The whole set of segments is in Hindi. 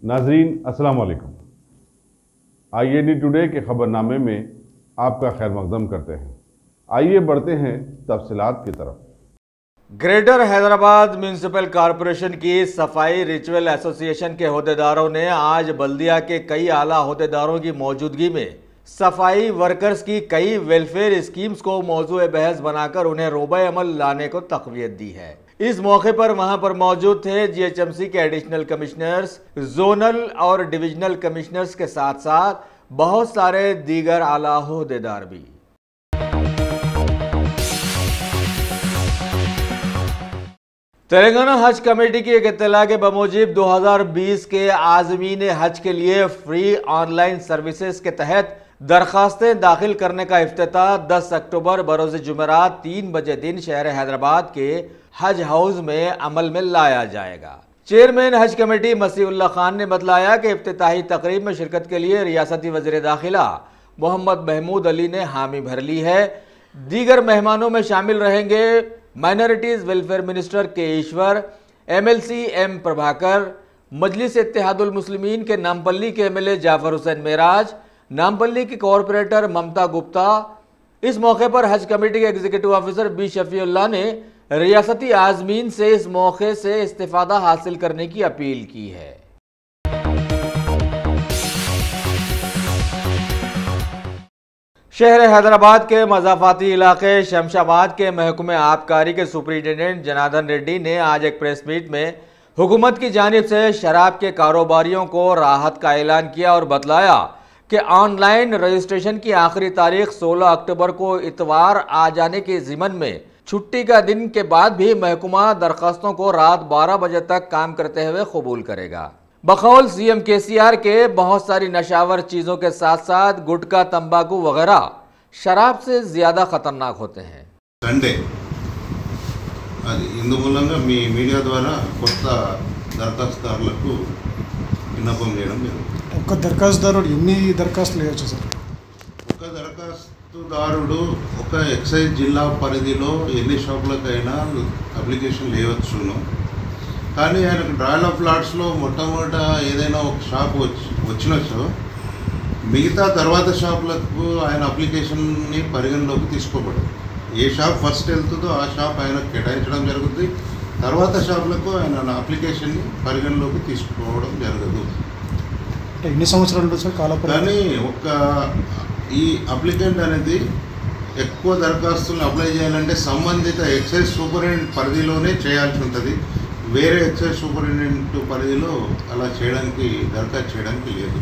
नाजरीन अस्सलाम वालेकुम। IAD टुडे के खबरनामे में आपका खैर मकदम करते हैं। आइए बढ़ते हैं तफसीलात की तरफ। ग्रेटर हैदराबाद म्यूनिसिपल कॉरपोरेशन की सफाई रिचुअल एसोसिएशन के अहदेदारों ने आज बल्दिया के कई आला अहदेदारों की मौजूदगी में सफाई वर्कर्स की कई वेलफेयर स्कीम्स को मौजूद बहस बनाकर उन्हें रोबे अमल लाने को तक़वियत दी है। इस मौके पर वहां पर मौजूद थे GHMC के एडिशनल कमिश्नर्स, जोनल और डिविजनल कमिश्नर्स के साथ साथ बहुत सारे दीगर आला अहदेदार भी। तेलंगाना हज कमेटी की एक इत्तला के बमूजिब 2020 के आज़मीन हज के लिए फ्री ऑनलाइन सर्विसेज के तहत दरखास्तें दाखिल करने का इफ्तिताह 10 अक्टूबर बरोज़ जुमेरात 3 बजे दिन शहर हैदराबाद के हज हाउस में अमल में लाया जाएगा। चेयरमैन हज कमेटी मसीहुल्लाह खान ने बतलाया कि इफ्तिताही तकरीब में शिरकत के लिए रियासती वज़ीर दाखिला मोहम्मद महमूद अली ने हामी भर ली है। दीगर मेहमानों में शामिल रहेंगे माइनॉरिटीज़ वेलफेयर मिनिस्टर के ईश्वर, MLC M प्रभाकर, मजलिस इत्तेहादुल मुस्लिमीन के नामपल्ली के MLA जाफर हुसैन मेराज, नामपल्ली की कॉरपोरेटर ममता गुप्ता। इस मौके पर हज कमेटी के एग्जीक्यूटिव ऑफिसर B शफीउल्लाह ने रियासती आज़मीन से इस मौके से इस्तिफादा हासिल करने की अपील की है। शहर हैदराबाद के मज़ाफ़ाती इलाके शमशाबाद के महकमे आबकारी के सुपरिटेंडेंट जनार्दन रेड्डी ने आज एक प्रेस मीट में हुकूमत की जानिब से शराब के कारोबारियों को राहत का ऐलान किया और बतलाया कि ऑनलाइन रजिस्ट्रेशन की आखिरी तारीख 16 अक्टूबर को इतवार आ जाने के ज़िमन में छुट्टी का दिन के बाद भी महकमा दरखास्तों को रात 12 बजे तक काम करते हुए कबूल करेगा। बकौल CM KCR के बहुत सारी नशावर चीज़ों के साथ साथ गुटखा, तंबाकू वगैरह शराब से ज़्यादा खतरनाक होते हैं। संडे इंदूमूलंगा मीडिया द्वारा కొత్త దరఖాస్తుదారులకు విన్నపం చేయడం జరుగుతుంది। ఒక దరఖాస్తుదారుడు ఎన్ని దరఖాస్తులు వేయొచ్చు సార్? ఒక దరఖాస్తుదారుడు ఒక ఎక్సైజ్ జిల్లా పరిధిలో ఎన్ని షాపులకైనా అప్లికేషన్ లేవచ్చును। కానీ ఆయనకు డ్రాయల్ ఆఫ్ లాట్స్లో మొట్టమొదట ఏదైనా ఒక షాప్ వచ్చినచో మిగతా తర్వాత షాపులకు ఆయన అప్లికేషన్ని పరిగణలోకి తీసుకోబడదు। ఏ షాప్ ఫస్ట్ వెళ్తుందో ఆ షాప్ ఆయనకు కేటాయించడం జరుగుతుంది, తర్వాత షాపులకు ఆయన అప్లికేషన్ని పరిగణలోకి తీసుకోవడం జరగదు। అంటే ఎన్ని సంవత్సరాలు సార్ కాలపరిమితి? కానీ ఈ అప్లికెంట్ అనేది ఎక్కువ దరఖాస్తులను అప్లై చేయాలంటే సంబంధిత ఎక్సైజ్ సూపరింటెండెంట్ పరిధిలోనే చేయాల్సి ఉంటుంది। వేరే ఎక్సైజ్ సూపరింటెండెంట్ పరిధిలో అలా చేయడానికి దరఖాస్తు చేయడానికి లేదు।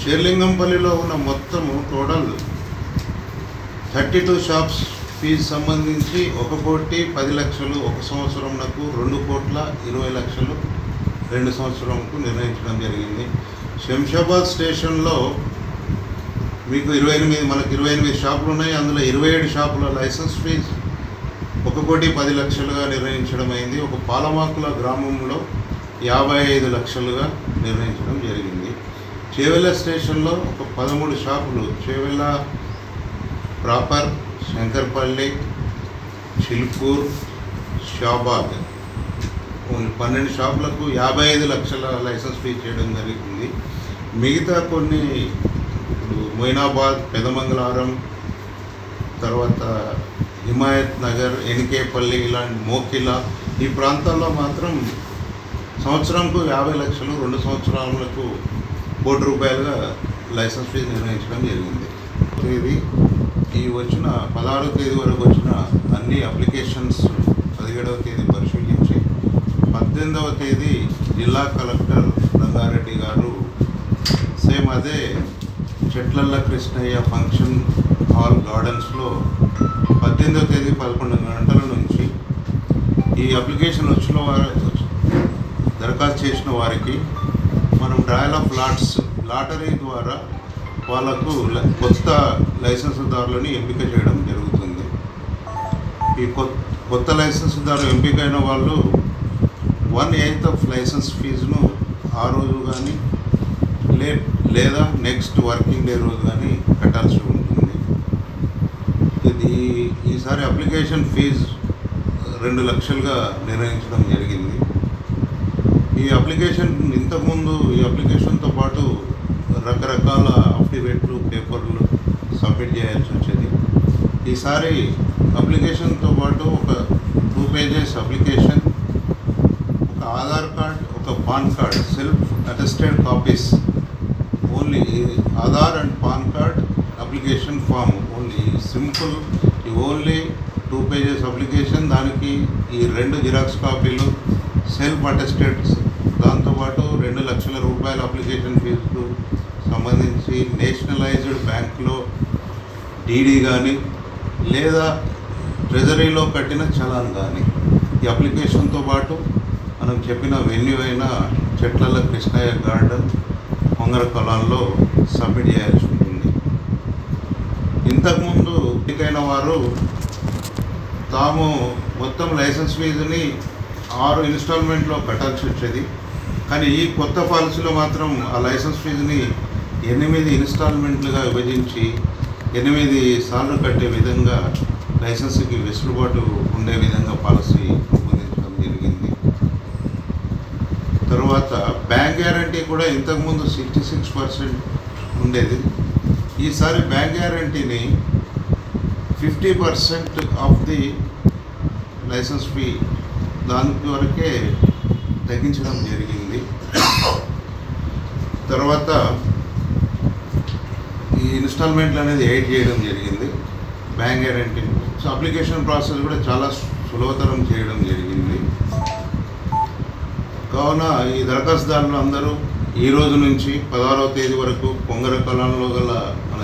షేర్లింగంపల్లిలో ఉన్న మొత్తము టోటల్ 32 షాప్స్ ఫీజు సంబంధించి 1,10,00,000 ఒక సంవత్సరంకు, 2,20,00,000 2 సంవత్సరంకు నిర్ణయించడం జరిగింది। శంషాబాద్ స్టేషన్లో మీకు 28 షాపులు ఉన్నాయి, అందులో 27 షాపుల లైసెన్స్ ఫీజు 1,10,00,000గా నిర్ణయించడం అయింది। ఒక పాలమాకుల గ్రామంలో 55 లక్షలుగా నిర్ణయించడం జరిగింది। చేవెళ్ళ స్టేషన్లో ఒక 13 షాపులు, చేవెళ్ళ ప్రాపర్, శంకర్పల్లి, చిల్కూర్, షాబాద్ 12 షాపులకు 55 లక్షల లైసెన్స్ ఫీ చేయడం జరిగింది। మిగతా కొన్ని మొయినాబాద్, పెదమంగళారం, తర్వాత హిమాయత్ నగర్, ఎన్కేపల్లి, ఇలాంటి మోకిలా ఈ ప్రాంతాల్లో మాత్రం సంవత్సరంకు 50 లక్షలు, 2 సంవత్సరాలకు ₹1,00,00,000గా లైసెన్స్ ఫీజు నిర్ణయించడం జరిగింది। ఇది ఈ వచ్చిన 16వ తేదీ వరకు వచ్చిన అన్ని అప్లికేషన్స్ 17వ తేదీ పరిశీలించి 18వ తేదీ జిల్లా కలెక్టర్ రంగారెడ్డి గారు సేమ్ అదే చెట్లల్ల కృష్ణయ్య ఫంక్షన్ హాల్ గార్డెన్స్లో 18వ తేదీ 11 గంటల నుంచి ఈ అప్లికేషన్ వచ్చిన దరఖాస్తు చేసిన వారికి మనం ట్రయల్ ఆఫ్ లాటరీ ద్వారా వాళ్ళకు కొత్త లైసెన్సుదారులను ఎంపిక చేయడం జరుగుతుంది। ఈ కొత్త లైసెన్సుదారు ఎంపికైన వాళ్ళు 1/8 ఆఫ్ లైసెన్స్ ఫీజును ఆ రోజు కానీ లేదా నెక్స్ట్ వర్కింగ్ డే రోజు కానీ కట్టాల్సి ఉంటుంది। ఈసారి అప్లికేషన్ ఫీజు 2 లక్షలుగా నిర్ణయించడం జరిగింది. ఈ అప్లికేషన్ ఇంతకుముందు ఈ అప్లికేషన్తో పాటు రకరకాల అఫిడవిట్లు పేపర్లు సబ్మిట్ చేయాల్సి వచ్చేది. ఈసారి అప్లికేషన్తో పాటు ఒక 2 పేజెస్ అప్లికేషన్, ఒక ఆధార్ కార్డ్, ఒక PAN card, self attested copies, only Aadhaar and PAN card application form, only simple, only 2 pages application. దానికి ఈ 2 జిరాక్స్ కాపీలు, సెల్ఫ్ అటెస్టెడ్, దాంతోపాటు 2 లక్షల రూపాయల అప్లికేషన్ ఫీజుకు సంబంధించి నేషనలైజ్డ్ బ్యాంకులో డీడీ కానీ లేదా ట్రెజరీలో కట్టిన చలాన్ కానీ, ఈ అప్లికేషన్తో పాటు మనం చెప్పిన వెన్యూ అయిన చెట్లల కృష్ణయ్య గార్డెన్ పొంగర పొలాల్లో సబ్మిట్ చేయాల్సి ఉంటుంది. ఇంతకుముందు ఎన్నికైన వారు తాము మొత్తం లైసెన్స్ ఫీజుని 6 ఇన్స్టాల్మెంట్లో కట్టాల్సి వచ్చేది. కానీ ఈ కొత్త పాలసీలో మాత్రం ఆ లైసెన్స్ ఫీజుని 8 ఇన్స్టాల్మెంట్లుగా విభజించి 8 సార్లు కట్టే విధంగా లైసెన్స్కి వెసులుబాటు ఉండే విధంగా పాలసీ రూపొందించడం జరిగింది. తర్వాత బ్యాంక్ గ్యారంటీ కూడా ఇంతకుముందు 66% ఉండేది. ఈసారి బ్యాంక్ గ్యారంటీని 50% ఆఫ్ ది లైసెన్స్ ఫీ దాని వరకే తగ్గించడం జరిగింది. తర్వాత ఈ ఇన్స్టాల్మెంట్లు అనేది 8 చేయడం జరిగింది. బ్యాంక్ గ్యారంటీ అప్లికేషన్ ప్రాసెస్ కూడా చాలా సులభతరం చేయడం జరిగింది. కావున ఈ దరఖాస్తుదారులు అందరూ ఈ రోజు నుంచి 16వ తేదీ వరకు పొంగర పొలంలో గల మన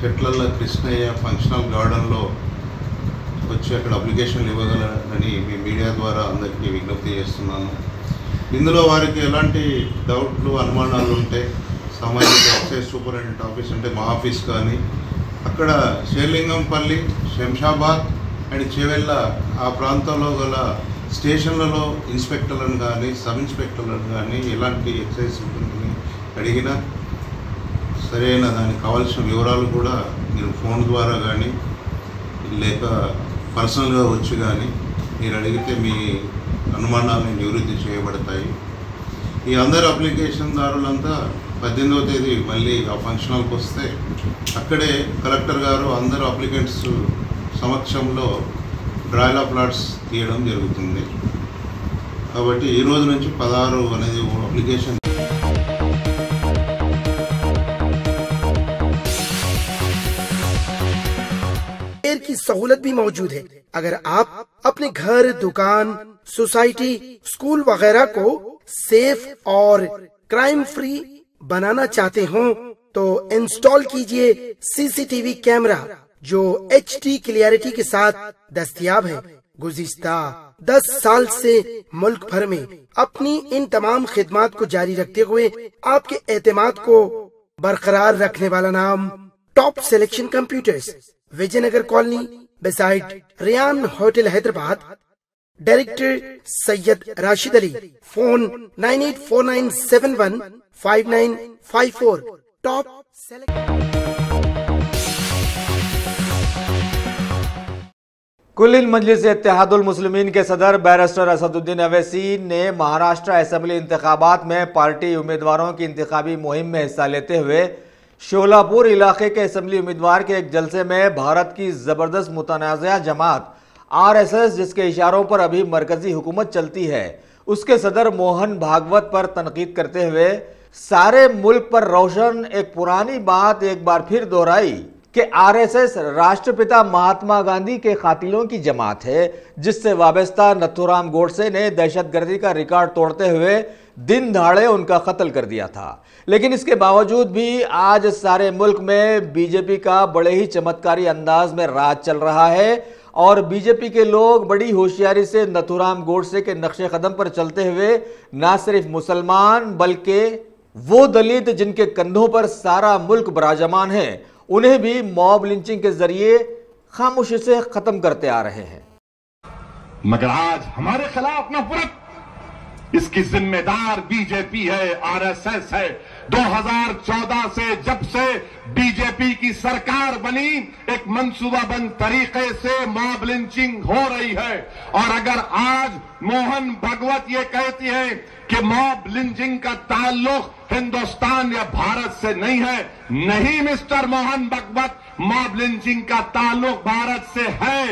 చెట్లల కృష్ణయ్య ఫంక్షనల్ గార్డెన్లో వచ్చి అక్కడ అప్లికేషన్లు ఇవ్వగలరని మీ మీడియా ద్వారా అందరికీ విజ్ఞప్తి చేస్తున్నాను. ఇందులో వారికి ఎలాంటి డౌట్లు అనుమానాలు ఉంటే సామాజిక ఎక్సైజ్ సూపరింటెండెంట్ ఆఫీస్ అంటే మా ఆఫీస్ కానీ, అక్కడ షేర్లింగంపల్లి, శంషాబాద్ అండ్ చెవెళ్ళ ఆ ప్రాంతంలో గల స్టేషన్లలో ఇన్స్పెక్టర్లను కానీ సబ్ ఇన్స్పెక్టర్లను కానీ ఎలాంటి ఎక్సైజ్ ఉంటుందని అడిగినా సరైన దానికి కావాల్సిన వివరాలు కూడా మీరు ఫోన్ ద్వారా కానీ లేక పర్సనల్గా వచ్చి కానీ మీరు అడిగితే మీ అనుమానాలను నివృత్తి చేయబడతాయి. ఈ అందరు అప్లికేషన్దారులంతా 18వ తేదీ మళ్ళీ ఆ ఫంక్షనల్కి వస్తే అక్కడే కలెక్టర్ గారు అందరు అప్లికెంట్స్ సమక్షంలో డ్రాయల్ ఆఫ్ ప్లాట్స్ తీయడం జరుగుతుంది. కాబట్టి ఈ రోజు నుంచి 16 అనేది అప్లికేషన్ की सहूलत भी मौजूद है। अगर आप अपने घर, दुकान, सोसाइटी, स्कूल वगैरह को सेफ और क्राइम फ्री बनाना चाहते हो तो इंस्टॉल कीजिए सीसीटीवी कैमरा जो HD क्लियरिटी के साथ दस्तयाब है। गुज़िश्ता 10 साल से मुल्क भर में अपनी इन तमाम खिदमात को जारी रखते हुए आपके एतमाद को बरकरार रखने वाला नाम top selection computers, Vijayanagar colony beside Riyan hotel Hyderabad. Director Syed Rashid Ali. Phone 9849715954। टॉप कुल्लिन मजलिस इत्तेहादुल मुस्लिमीन के सदर बैरिस्टर असदुद्दीन अवैसी ने महाराष्ट्र असेंबली इंतखाबात में पार्टी उम्मीदवारों की इंतखाबी मुहिम में हिस्सा लेते हुए शोलापुर इलाके के असेंबली उम्मीदवार के एक जलसे में भारत की जबरदस्त मुतनाज़ा जमात RSS, जिसके इशारों पर अभी मरकजी हुकूमत चलती है, उसके सदर मोहन भागवत पर तनकीद करते हुए सारे मुल्क पर रोशन एक पुरानी बात एक बार फिर दोहराई कि RSS राष्ट्रपिता महात्मा गांधी के कातिलों की जमात है, जिससे वाबस्ता नथुराम गोडसे ने दहशतगर्दी का रिकॉर्ड तोड़ते हुए दिन दहाड़े उनका कत्ल कर दिया था। लेकिन इसके बावजूद भी आज सारे मुल्क में बीजेपी का बड़े ही चमत्कारी अंदाज में राज चल रहा है और बीजेपी के लोग बड़ी होशियारी से नथुराम गोडसे के नक्शे कदम पर चलते हुए न सिर्फ मुसलमान बल्कि वो दलित जिनके कंधों पर सारा मुल्क बराजमान है, उन्हें भी मॉब लिंचिंग के जरिए खामोशी से खत्म करते आ रहे हैं। मगर आज हमारे खिलाफ नफरत, इसकी जिम्मेदार बीजेपी है, RSS है। 2014 से जब से बीजेपी बीजेपी की सरकार बनी, एक मंसूबाबंद तरीके से मॉब लिंचिंग हो रही है। और अगर आज मोहन भगवत ये कहती है कि मॉब लिंचिंग का ताल्लुक हिंदुस्तान या भारत से नहीं है, नहीं मिस्टर मोहन भगवत, मॉब लिंचिंग का ताल्लुक भारत से है।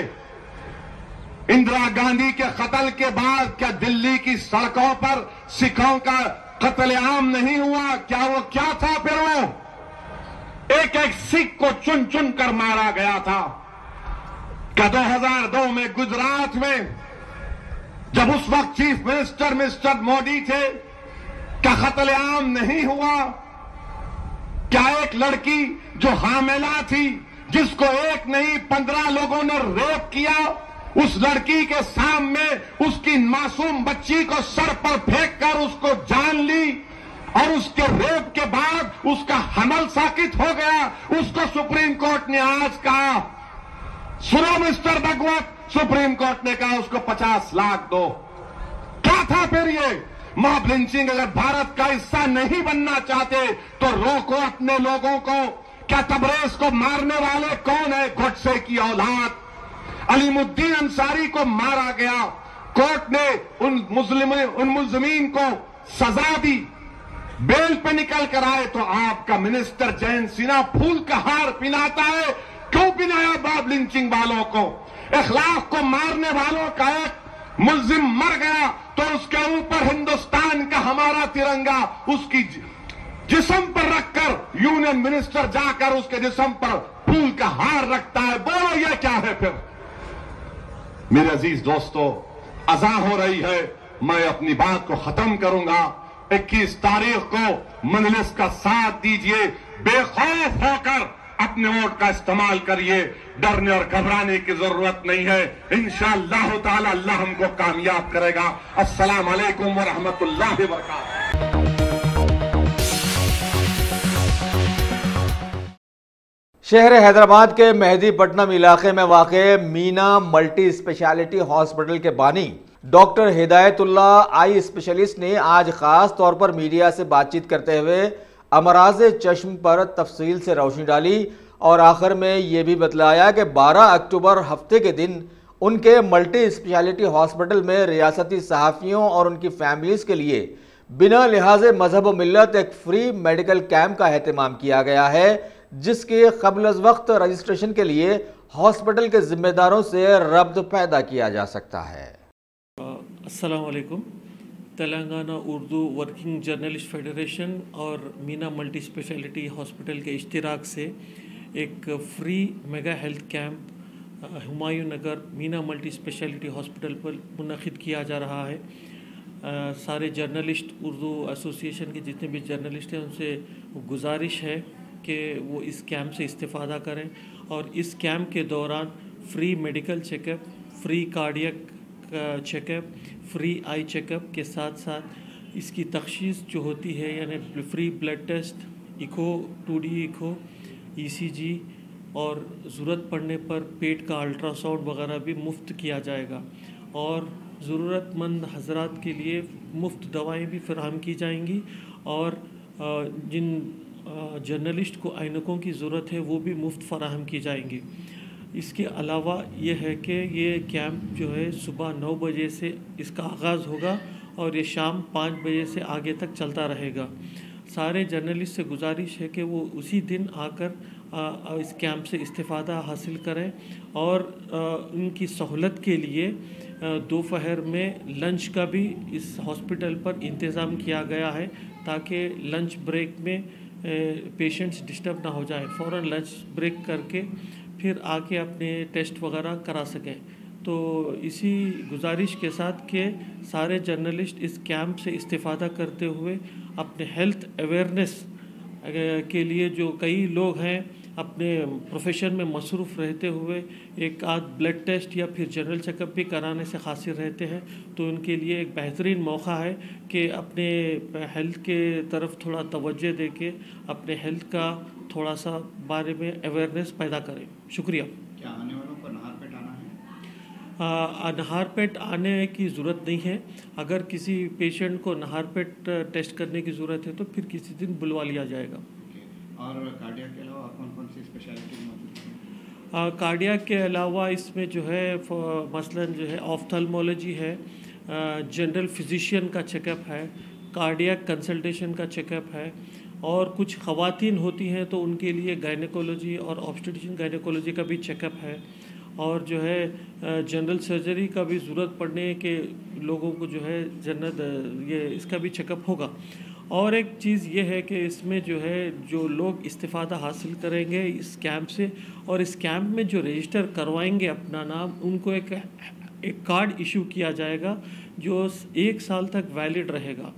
इंदिरा गांधी के कत्ल के बाद क्या दिल्ली की सड़कों पर सिखों का कत्लेआम नहीं हुआ? क्या वो क्या था? फिर वो एक एक सिख को चुन चुन कर मारा गया था। क्या 2002 में गुजरात में जब उस वक्त चीफ मिनिस्टर मिस्टर मोदी थे, क्या कत्लेआम नहीं हुआ? क्या एक लड़की जो हामिला थी, जिसको एक नहीं 15 लोगों ने रेप किया, उस लड़की के सामने उसकी मासूम बच्ची को सर पर फेंक कर उसको जान ली और उसके रेप के बाद उसका हमल साकित हो गया। उसको सुप्रीम कोर्ट ने आज कहा, सुनो मिस्टर भगवत, सुप्रीम कोर्ट ने कहा उसको 50 लाख दो। क्या था फिर ये मॉब लिंचिंग? अगर भारत का हिस्सा नहीं बनना चाहते तो रोको अपने लोगों को। क्या तबरेज को मारने वाले कौन है? गोडसे की औलाद अलीमुद्दीन अंसारी को मारा गया। कोर्ट ने उन मुल्जिमीन को सजा दी, बेल पे निकल कर आए, तो आपका मिनिस्टर जयंत सिन्हा फूल का हार पिनाता है। क्यों पिनाया मॉब लिंचिंग वालों को? इखलाक को मारने वालों का एक मुल्जिम मर गया तो उसके ऊपर हिंदुस्तान का हमारा तिरंगा उसकी जिस्म पर रखकर यूनियन मिनिस्टर जाकर उसके जिस्म पर फूल का हार रखता है। बोलो ये क्या है फिर? मेरे अजीज दोस्तों, अज़ां हो रही है, मैं अपनी बात को खत्म करूंगा। 21 तारीख को मजलिस का साथ दीजिए, बेखौफ होकर अपने वोट का इस्तेमाल करिए, डरने और घबराने की जरूरत नहीं है। इंशाअल्लाह ताला अल्लाह हमको कामयाब करेगा। अस्सलाम वालेकुम व रहमतुल्लाहि व बरकातहू। शहर हैदराबाद के मेहदीपट्टनम इलाके में वाक़े मीना मल्टी स्पेशलिटी हॉस्पिटल के बानी डॉक्टर हिदायतुल्लाह आई स्पेशलिस्ट ने आज ख़ास तौर पर मीडिया से बातचीत करते हुए अमराज चश्म पर तफसील से रोशनी डाली और आखिर में ये भी बतलाया कि 12 अक्टूबर हफ्ते के दिन उनके मल्टी स्पेशलिटी हॉस्पिटल में रियासती सहाफ़ियों और उनकी फैमिलीज़ के लिए बिना लिहाज मजहब व मिल्लत एक फ्री मेडिकल कैंप का एहतमाम किया गया है, जिसके क़ब्ल वक्त रजिस्ट्रेशन के लिए हॉस्पिटल के जिम्मेदारों से रब्त पैदा किया जा सकता है। अस्सलाम वालेकुम। Telangana Urdu working journalist federation और मीना मल्टी स्पेशलिटी हॉस्पिटल के इश्तिराक से एक free mega health camp Humayun Nagar Meena multi speciality hospital पर मुनक़िद किया जा रहा है। सारे जर्नलिस्ट, उर्दू एसोसिएशन के जितने भी जर्नलिस्ट हैं उनसे गुजारिश है कि वो इस कैंप से इस्तेफ़ादा करें और इस कैंप के दौरान free medical checkup, free cardiac checkup, free eye checkup के साथ साथ इसकी तखशीस जो होती है, यानी free blood test, echo, 2D echo, ECG और ज़रूरत पड़ने पर पेट का अल्ट्रासाउंड वगैरह भी मुफ्त किया जाएगा। और ज़रूरतमंद हजरात के लिए मुफ्त दवाएं भी फराहम की जाएंगी और जिन जर्नलिस्ट को ऐनकों की ज़रूरत है वो भी मुफ्त फराहम की जाएंगी। इसके अलावा ये है कि ये कैंप जो है सुबह 9 बजे से इसका आगाज़ होगा और ये शाम 5 बजे से आगे तक चलता रहेगा। सारे जर्नलिस्ट से गुजारिश है कि वो उसी दिन आकर इस कैंप से इस्तेफ़ादा हासिल करें और उनकी सहूलत के लिए दोपहर में लंच का भी इस हॉस्पिटल पर इंतज़ाम किया गया है ताकि लंच ब्रेक में पेशेंट्स डिस्टर्ब ना हो जाए, फ़ौरन लंच ब्रेक करके फिर आके अपने टेस्ट वगैरह करा सकें। तो इसी गुजारिश के साथ कि सारे जर्नलिस्ट इस कैंप से इस्तेफ़ादा करते हुए अपने हेल्थ अवेयरनेस के लिए, जो कई लोग हैं अपने प्रोफेशन में मसरूफ़ रहते हुए एक आध ब्लड टेस्ट या फिर जनरल चेकअप भी कराने से कासिर रहते हैं, तो उनके लिए एक बेहतरीन मौका है कि अपने हेल्थ के तरफ थोड़ा तवज्जो दे के अपने हेल्थ का थोड़ा सा बारे में अवेयरनेस पैदा करें। शुक्रिया। क्या आने वालों को नाहरपेट आना है? नाहरपेट आने की ज़रूरत नहीं है। अगर किसी पेशेंट को नाहरपेट टेस्ट करने की ज़रूरत है तो फिर किसी दिन बुलवा लिया जाएगा। और कार्डियक के अलावा कौन कौन सी स्पेशलिटी मौजूद है? कार्डियक के अलावा इसमें जो है मसलन जो है ऑफ्थल्मोलॉजी है, जनरल फिजिशियन का चेकअप है, कार्डियक कंसल्टेशन का चेकअप है, और कुछ ख़वातीन होती हैं तो उनके लिए गायनेकोलॉजी और ऑब्स्टेट्रिशियन गायनेकोलॉजी का भी चेकअप है, और जो है जनरल सर्जरी का भी ज़रूरत पड़ने के लोगों को जो है ये इसका भी चेकअप होगा। और एक चीज़ ये है कि इसमें जो है जो लोग इस्तिफ़ादा हासिल करेंगे इस कैंप से, और इस कैंप में जो रजिस्टर करवाएंगे अपना नाम, उनको एक कार्ड इशू किया जाएगा जो 1 साल तक वैलिड रहेगा।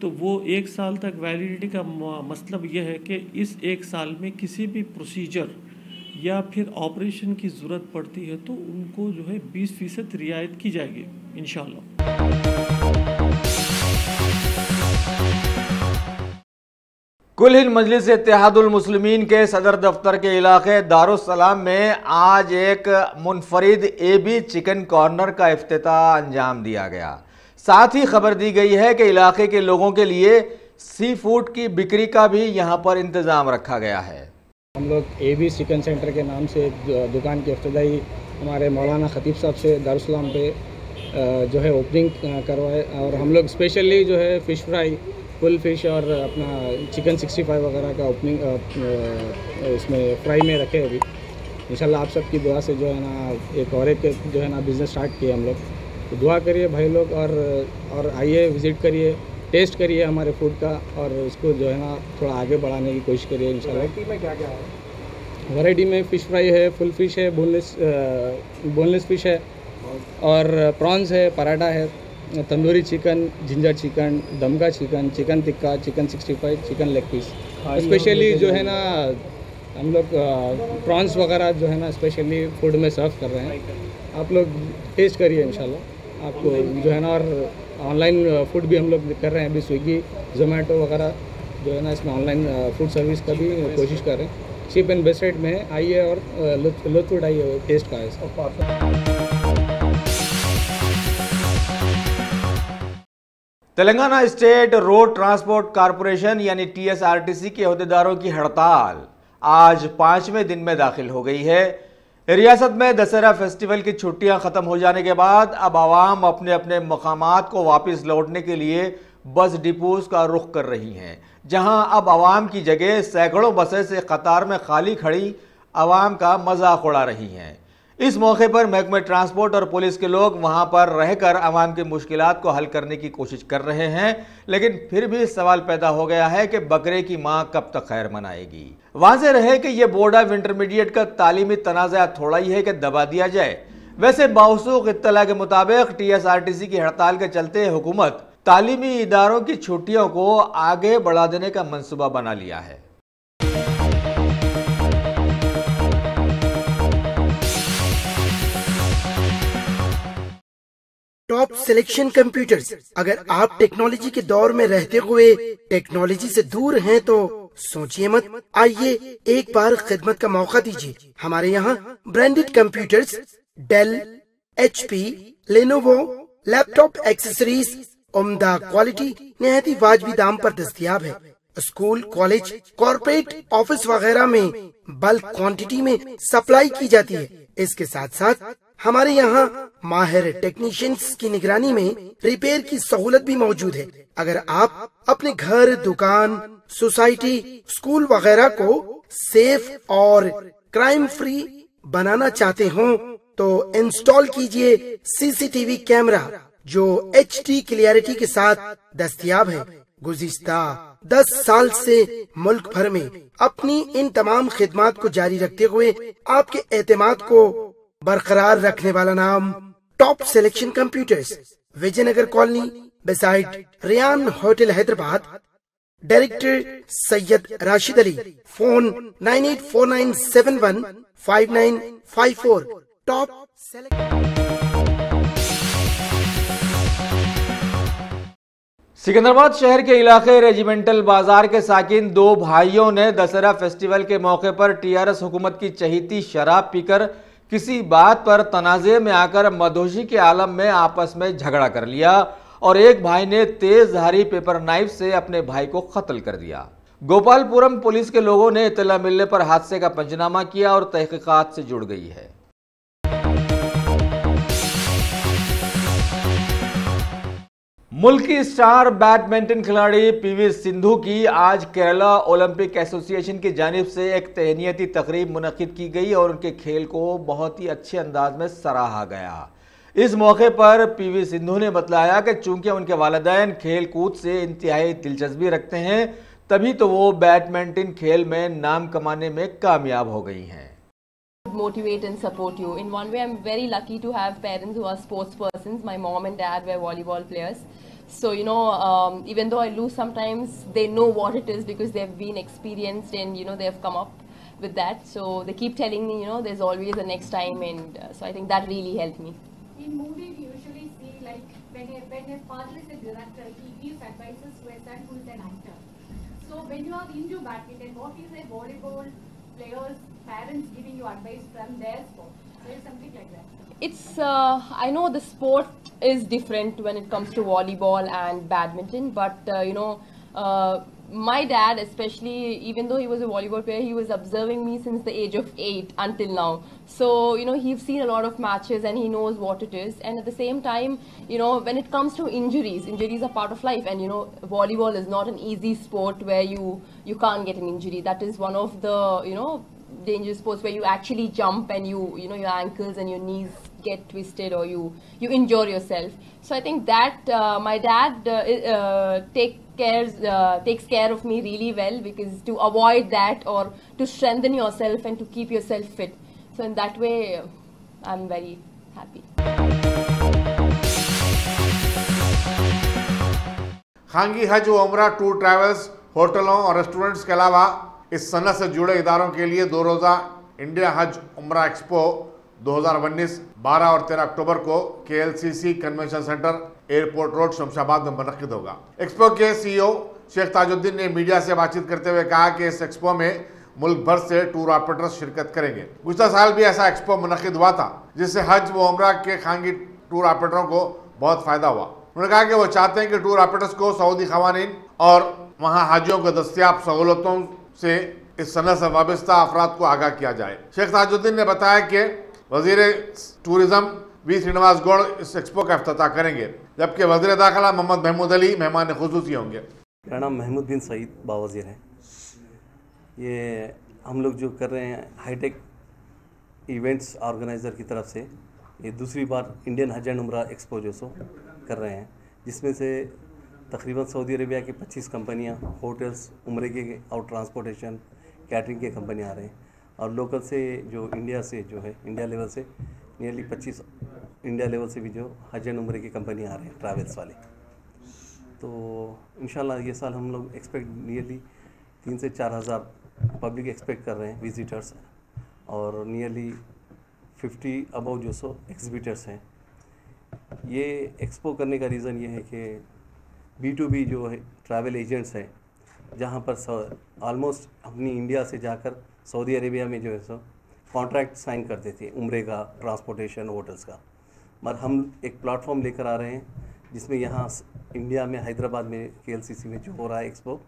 तो वो 1 साल तक वैलिडिटी का मतलब ये है कि इस 1 साल में किसी भी प्रोसीजर या फिर ऑपरेशन की ज़रूरत पड़ती है तो उनको जो है 20% रियायत की जाएगी इंशाल्लाह। कुल हिंद मजलिस इत्तेहादुल मुस्लिमीन के सदर दफ्तर के इलाके दारुस्सलाम में आज एक मुनफरिद AB चिकन कॉर्नर का इफ्तिताह अंजाम दिया गया। साथ ही खबर दी गई है कि इलाके के लोगों के लिए सी फूड की बिक्री का भी यहां पर इंतज़ाम रखा गया है। हम लोग AB चिकन सेंटर के नाम से दुकान की इफ्तिताई हमारे मौलाना ख़तीब साहब से दारुस्सलाम पे जो है ओपनिंग करवाए, और हम लोग स्पेशली जो है फ़िश फ्राई, फुल फिश और अपना चिकन 65 वगैरह का ओपनिंग इसमें फ्राई में रखे अभी। इंशाल्लाह आप सबकी दुआ से जो है ना एक जो है ना बिज़नेस स्टार्ट किए हम लोग। तो दुआ करिए भाई लोग, और आइए विज़िट करिए, टेस्ट करिए हमारे फूड का, और इसको जो है ना थोड़ा आगे बढ़ाने की कोशिश करिए इंशाल्लाह। वैरायटी में क्या क्या है? वैरायटी में फ़िश फ्राई है, फुल फिश है, बोनलेस फ़िश है, और प्रॉन्स है, पराठा है, तंदूरी चिकन, जिंजर चिकन, दमका chicken, chicken tikka, chicken 65, chicken leg piece. Specially जो है ना हम लोग प्रॉन्स वगैरह जो है ना स्पेशली फूड में सर्व कर रहे हैं। आप लोग टेस्ट करिए इंशाल्लाह आपको जो है ना। और ऑनलाइन फूड भी हम लोग कर रहे हैं अभी, स्विगी, जोमेटो वगैरह जो है ना इसमें ऑनलाइन फूड सर्विस का भी कोशिश कर रहे हैं। चीप एंड बेस्ट रेट में है, आइए और लुत्फ उठाइए टेस्ट का है। Telangana state road transport corporation यानी TSRTC के अहदेदारों की हड़ताल आज 5वें दिन में दाखिल हो गई है। रियासत में दशहरा फेस्टिवल की छुट्टियां खत्म हो जाने के बाद अब आवाम अपने अपने मकामात को वापस लौटने के लिए बस डिपोज का रुख कर रही हैं, जहां अब आवाम की जगह सैकड़ों बसें से कतार में खाली खड़ी आवाम का मजाक उड़ा रही हैं। इस मौके पर महकमे ट्रांसपोर्ट और पुलिस के लोग वहां पर रहकर आवाम की मुश्किलात को हल करने की कोशिश कर रहे हैं, लेकिन फिर भी सवाल पैदा हो गया है कि बकरे की मां कब तक खैर मनाएगी। वाज़ेह रहे कि यह बोर्ड ऑफ इंटरमीडिएट का तालीमी तनाज़ा थोड़ा ही है कि दबा दिया जाए। वैसे बावसूख इत्तला के मुताबिक TSRTC की हड़ताल के चलते हुकूमत तालीमी इदारों की छुट्टियों को आगे बढ़ा देने का मंसूबा बना लिया है। Top selection computers. अगर आप टेक्नोलॉजी के दौर में रहते हुए टेक्नोलॉजी से दूर हैं तो सोचिए मत, आइए एक बार खिदमत का मौका दीजिए। हमारे यहाँ branded computers, Dell, HP, Lenovo, laptop accessories उम्दा क्वालिटी निहायती वाजबी दाम पर दस्तयाब है। स्कूल, कॉलेज, कॉर्पोरेट, ऑफिस वगैरह में बल्क क्वांटिटी में सप्लाई की जाती है। इसके साथ साथ हमारे यहाँ माहिर टेक्नीशियंस की निगरानी में रिपेयर की सहूलत भी मौजूद है। अगर आप अपने घर, दुकान, सोसाइटी, स्कूल वगैरह को सेफ और क्राइम फ्री बनाना चाहते हो तो इंस्टॉल कीजिए CCTV कैमरा जो HD क्लियरिटी के साथ दस्तयाब है। गुज़िश्ता 10 साल से मुल्क भर में अपनी इन तमाम खिदमात को जारी रखते हुए आपके एतमाद को बरकरार रखने वाला नाम top selection computers, Vijayanagar colony beside Riyan hotel Hyderabad. Director Syed Rashid Ali. Phone 9849715954। Top Secunderabad शहर के इलाके रेजिमेंटल बाजार के साकिन 2 भाइयों ने दशहरा फेस्टिवल के मौके पर TRS हुकूमत की चहीती शराब पीकर किसी बात पर तनाज़े में आकर मदहोशी के आलम में आपस में झगड़ा कर लिया और एक भाई ने तेज धारी पेपर नाइफ से अपने भाई को कत्ल कर दिया। गोपालपुरम पुलिस के लोगों ने इत्तला मिलने पर हादसे का पंचनामा किया और तहकीकात से जुड़ गई है। मुल्की स्टार बैडमिंटन खिलाड़ी पीवी सिंधु की आज केरला ओलंपिक एसोसिएशन की जानिब से एक तहनीती तकरीब मुनक्किद की गई और उनके खेल को बहुत ही अच्छे अंदाज में सराहा गया। इस मौके पर पीवी सिंधु ने बतलाया कि चूंकि उनके वालिदैन खेल कूद से इंतहाई दिलचस्पी रखते हैं, तभी तो वो बैडमिंटन खेल में नाम कमाने में कामयाब हो गई हैं। Motivate and support you. In one way, I'm very lucky to have parents who are sports persons. My mom and dad were volleyball players. So, even though I lose sometimes, they know what it is because they've been experienced and, they've come up with that. So, they keep telling me, there's always a next time, and so I think that really helped me. In movies, you usually see, like, when a father is a director, he gives advices to a son who is an actor. So, when you are into badminton, what is a volleyball player's parents giving you advice from their sport? There is something like that. It's, I know the sport is different when it comes to volleyball and badminton, but, my dad especially, even though he was a volleyball player, he was observing me since the age of 8 until now. So, he's seen a lot of matches and he knows what it is. And at the same time, when it comes to injuries are part of life. And, volleyball is not an easy sport where you can't get an injury. That is one of the, dangerous sports where you actually jump and your ankles and your knees get twisted or you injure yourself. So I think that my dad takes care of me really well, because to avoid that or to strengthen yourself and to keep yourself fit. So in that way, I'm very happy. खांगी हज व उमरा टूर ट्रैवल्स होटलों और रेस्टोरेंट्स के अलावा इस सनत से जुड़े इदारों के लिए 2 रोज़ा इंडिया हज उमरा एक्सपो 2019 12 और 13 अक्टूबर को KLCC convention centre airport road Shamshabad में मुनक्किद होगा। एक्सपो के CEO शेख ताजुद्दीन ने मीडिया से बातचीत करते हुए कहा कि इस एक्सपो में मुल्क भर से टूर ऑपरेटर्स शिरकत करेंगे। गुज़श्ता साल भी ऐसा एक्सपो मुनक्किद हुआ था, जिससे हज व उमरा के खांगी टूर ऑपरेटरों को बहुत फ़ायदा हुआ। उन्होंने कहा कि वो चाहते हैं कि टूर ऑपरेटर्स को सऊदी ख़वानीन और वहाँ हाजियों को दस्तियाब सहूलतों से इस सनत से वाबस्ता अफराद को आगाह किया जाए। शेख ताजुद्दीन ने बताया कि वज़ीर टूरिज़्म वी श्रीनिवास गौड़ इस एक्सपो का इफ्तिताह करेंगे, जबकि वज़ीर दाखिला मोहम्मद महमूद अली मेहमान खुसूसी होंगे। मेरा नाम महमूद बिन सईद बावज़ीर है। ये हम लोग जो कर रहे हैं हाईटेक इवेंट्स ऑर्गेनाइज़र की तरफ से ये दूसरी बार इंडियन हज एंड उमरा एक्सपो जो सो कर रहे हैं, जिसमें से तकरीबन सऊदी अरेबिया की 25 कंपनियां, होटल्स, उम्रे के और ट्रांसपोर्टेशन, कैटरिंग के कंपनियां आ रहे हैं, और लोकल से जो इंडिया से जो है इंडिया लेवल से नियरली 25 इंडिया लेवल से भी जो हज एंड उम्रे की कंपनियां आ रहे हैं ट्रैवल्स वाले। तो इंशाल्लाह ये साल हम लोग एक्सपेक्ट नियरली 3 से 4 हज़ार पब्लिक एक्सपेक्ट कर रहे हैं विजिटर्स, और नियरली 50 अबव जो सो एग्जिबिटर्स हैं। ये एक्सपो करने का रीज़न ये है कि B2B जो है ट्रैवल एजेंट्स हैं, जहाँ पर ऑलमोस्ट अपनी इंडिया से जाकर सऊदी अरेबिया में जो है सो कॉन्ट्रैक्ट साइन करते थे उम्रे का, ट्रांसपोर्टेशन, होटल्स का। मगर हम एक प्लेटफॉर्म लेकर आ रहे हैं जिसमें यहाँ इंडिया में हैदराबाद में KLCC में जो हो रहा है एक्सपो,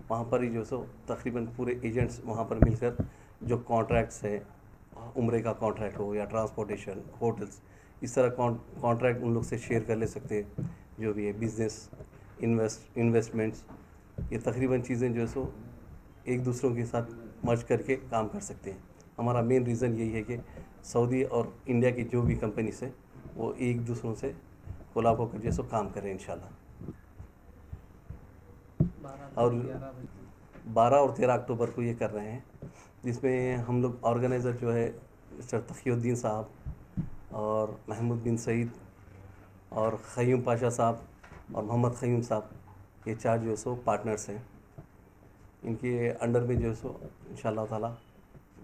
वहाँ पर ही जो सो तकरीबन पूरे एजेंट्स वहाँ पर मिलकर जो कॉन्ट्रैक्ट्स है, उम्रे का कॉन्ट्रैक्ट हो या ट्रांसपोर्टेशन, होटल्स, इस तरह कॉन्ट्रैक्ट उन लोग से शेयर कर ले सकते हैं। जो भी है बिज़नेस, इन्वेस्टमेंट्स, ये तकरीबन चीज़ें जो है सो एक दूसरों के साथ मर्ज करके काम कर सकते हैं। हमारा मेन रीज़न यही है कि सऊदी और इंडिया की जो भी कंपनीज है वो एक दूसरों से कोलैब होकर जैसे काम करें इंशाल्लाह। और 12 और 13 अक्टूबर को ये कर रहे हैं, जिसमें हम लोग ऑर्गेनाइज़र जो है मिस्टर तकीउद्दीन साहब और महमूद बिन सईद और ख़यूम पाशा साहब और मोहम्मद ख़यूम साहब, ये 4 जो सो पार्टनर्स हैं। इनके अंडर में जो सो इंशाल्लाह ताला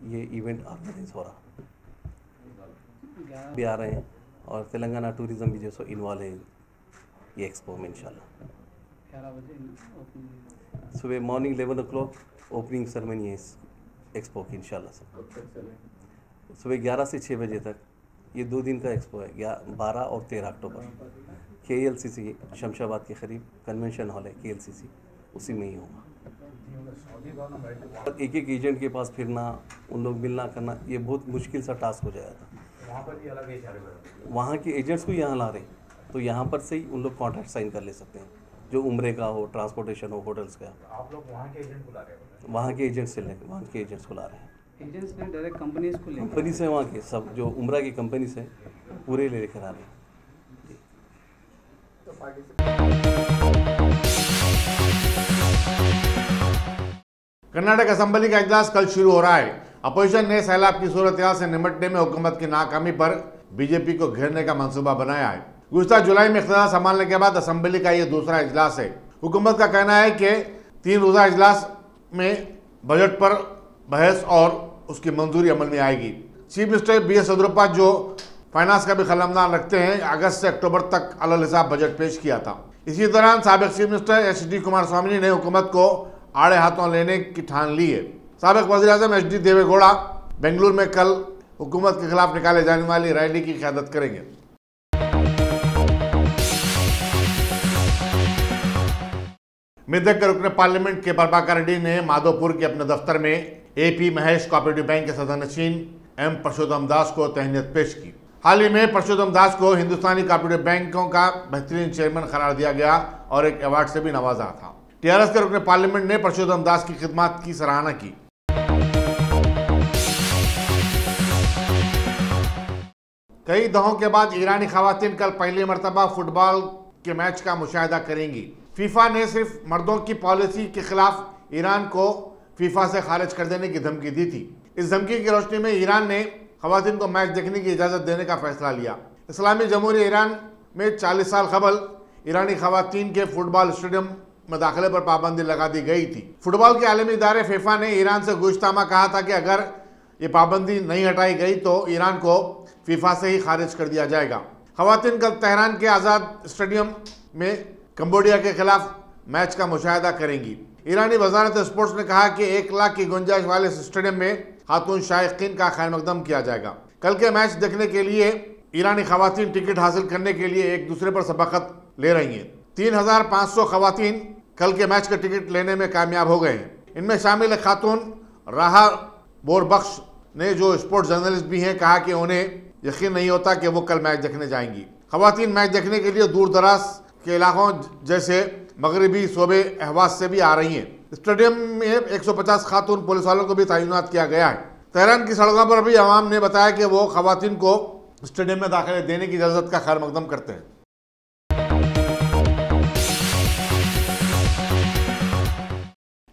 ये इवेंट ऑर्गेनाइज हो रहा भी आ रहे हैं, और तेलंगाना टूरिज़्म भी जो सो इन्वॉल्व है ये एक्सपो में इंशाल्लाह। 11 बजे सुबह मॉर्निंग 11 o'clock ओपनिंग सेरेमनी है इस एक्सपो की इंशाल्लाह से। सुबह 11 से 6 बजे तक ये 2 दिन का एक्सपो है। 12 और 13 अक्टूबर KLCC शमशाबाद के करीब कन्वेंशन हॉल है KLCC, उसी में ही होगा। एक एक एजेंट के पास फिरना, उन लोग मिलना करना, ये बहुत मुश्किल सा टास्क हो जाता। वहाँ पर भी अलग एजेंट, वहाँ के एजेंट्स को यहाँ ला रहे हैं, तो यहाँ पर से ही उन लोग कॉन्ट्रैक्ट साइन कर ले सकते हैं, जो उम्रे का हो, ट्रांसपोर्टेशन हो, होटल्स का। आप लोग वहाँ के एजेंट को ला रहे हैं? वहाँ के एजेंट से लेकर वहाँ के एजेंट्स को ला रहे हैं। एजेंट्स में डायरेक्ट कंपनीज को लेकर, कंपनी से वहाँ के सब जो उम्रा की कंपनी से पूरे लेकर आ रहे हैं। कर्नाटक असेंबली का इजलास कल शुरू हो रहा है। अपोजिशन ने सैलाब की सूरत से निपटने में हुकूमत की नाकामी पर बीजेपी को घेरने का मंसूबा बनाया है। गुज़िश्ता जुलाई में इख्तियार संभालने के बाद असेंबली का ये दूसरा इजलास है। हुकूमत का कहना है कि 3 रोज़ा इजलास में बजट पर बहस और उसकी मंजूरी अमल में आएगी। चीफ मिनिस्टर BS येदियुरप्पा, जो फाइनेंस का भी कलमदान रखते हैं, अगस्त से अक्टूबर तक अलग हिसाब बजट पेश किया था। इसी दौरान साबिक चीफ मिनिस्टर HD कुमारस्वामी ने हुकूमत को आड़े हाथों लेने की ठान ली है। साबिक वज़ीर-ए-आज़म HD देवेगौड़ा बेंगलुरु में कल हुकूमत के खिलाफ निकाले जाने वाली रैली की क़यादत करेंगे। मेदक के रुकने पार्लियामेंट के प्रभाकर रेड्डी ने माधोपुर के अपने दफ्तर में AP महेश कोऑपरेटिव बैंक के सदरनशीन M परशोत्तम दास को तहनीत पेश की। हाल ही में परशोत्तम दास को हिंदुस्तानी कोऑपरेटिव बैंकों का बेहतरीन चेयरमैन करार दिया गया और एक अवार्ड से भी नवाजा था। TRS के रुकने पार्लियामेंट ने परशोत्तम दास की खिदमत की सराहना की। कई दहाकों के बाद ईरानी खवातीन कल पहली मरतबा फुटबॉल के मैच का मुशाहिदा करेंगी। फीफा ने सिर्फ मर्दों की पॉलिसी के खिलाफ ईरान को फीफा से खारिज कर देने की धमकी दी थी। इस धमकी की रोशनी में ईरान ने खवातीन को मैच देखने की इजाज़त देने का फैसला लिया। इस्लामी जमहूरिया ईरान में 40 साल कबल ईरानी खवातीन के फुटबॉल स्टेडियम में दाखिले पर पाबंदी लगा दी गई थी। फुटबॉल के आलमी इदारे फीफा ने ईरान से गुज़िश्ता माह कहा था कि अगर ये पाबंदी नहीं हटाई गई तो ईरान को फीफा से ही खारिज कर दिया जाएगा। खवातीन कल तेहरान के आज़ाद स्टेडियम में कंबोडिया के खिलाफ मैच का मुशाहिदा करेंगी। ईरानी वजारत स्पोर्ट्स ने कहा कि 1 लाख की गुंजाइश वाले स्टेडियम में खातून शायकीन का खैर मकदम किया जाएगा। कल के मैच देखने के लिए ईरानी खवातीन टिकट हासिल करने के लिए एक दूसरे पर सबकत ले रही हैं। 3500 खवातीन कल के मैच का टिकट लेने में कामयाब हो गए हैं। इनमें शामिल खातून राहा बोरबख्श ने, जो स्पोर्ट्स जर्नलिस्ट भी हैं, कहा कि उन्हें यकीन नहीं होता कि वो कल मैच देखने जाएंगी। खवातीन मैच देखने के लिए दूर दराज के इलाकों जैसे मगरबी सूबे अहवाज से भी आ रही हैं। स्टेडियम में 150 खातून पुलिस वालों को भी तैनात किया गया है। तेहरान की सड़कों पर भी अवाम ने बताया कि वो खवातीन को स्टेडियम में दाखिले देने की इजाज़त का खैर मकदम करते हैं।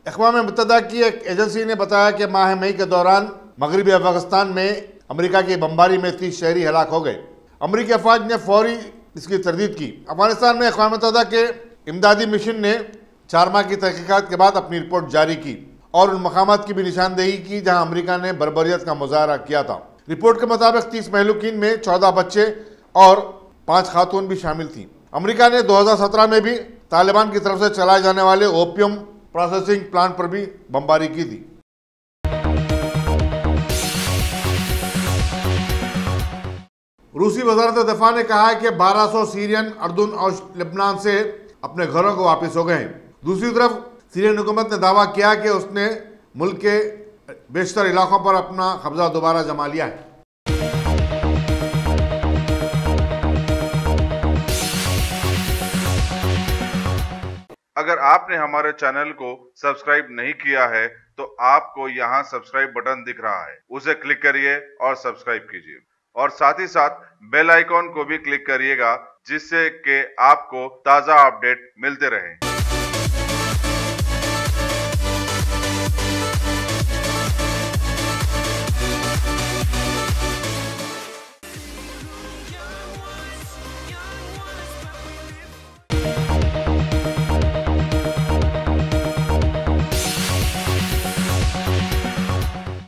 अक़वाम मुत्तहिदा की एक एजेंसी ने बताया कि माह मई के दौरान मगरबी अफगानिस्तान में अमेरिका की बमबारी में 30 शहरी हलाक हो गए। अमेरिकी अफवाज ने फौरी इसकी तरदीद की। अफगानिस्तान में अक़वाम मुत्तहिदा के इमदादी मिशन ने 4 माह की तहकीकात के बाद अपनी रिपोर्ट जारी की और उन मकामात की भी निशानदेही की जहां अमेरिका ने बर्बरियत का मुजाहरा किया था। रिपोर्ट के मुताबिक 30 महलूकीन में 14 बच्चे और 5 खातून भी शामिल थीं। अमेरिका ने 2017 में भी तालिबान की तरफ से चलाए जाने वाले ओपियम प्रोसेसिंग प्लांट पर भी बमबारी की थी। रूसी वज़ारत दफ़ा ने कहा है कि 1200 सीरियन अर्दुन और लेबनान से अपने घरों को वापस हो गए हैं। दूसरी तरफ सीरियन हुकूमत ने दावा किया कि उसने मुल्क के बेशतर इलाकों पर अपना कब्जा दोबारा जमा लिया है। अगर आपने हमारे चैनल को सब्सक्राइब नहीं किया है तो आपको यहाँ सब्सक्राइब बटन दिख रहा है, उसे क्लिक करिए और सब्सक्राइब कीजिए और साथ ही साथ बेल आइकॉन को भी क्लिक करिएगा जिससे कि आपको ताज़ा अपडेट मिलते रहें।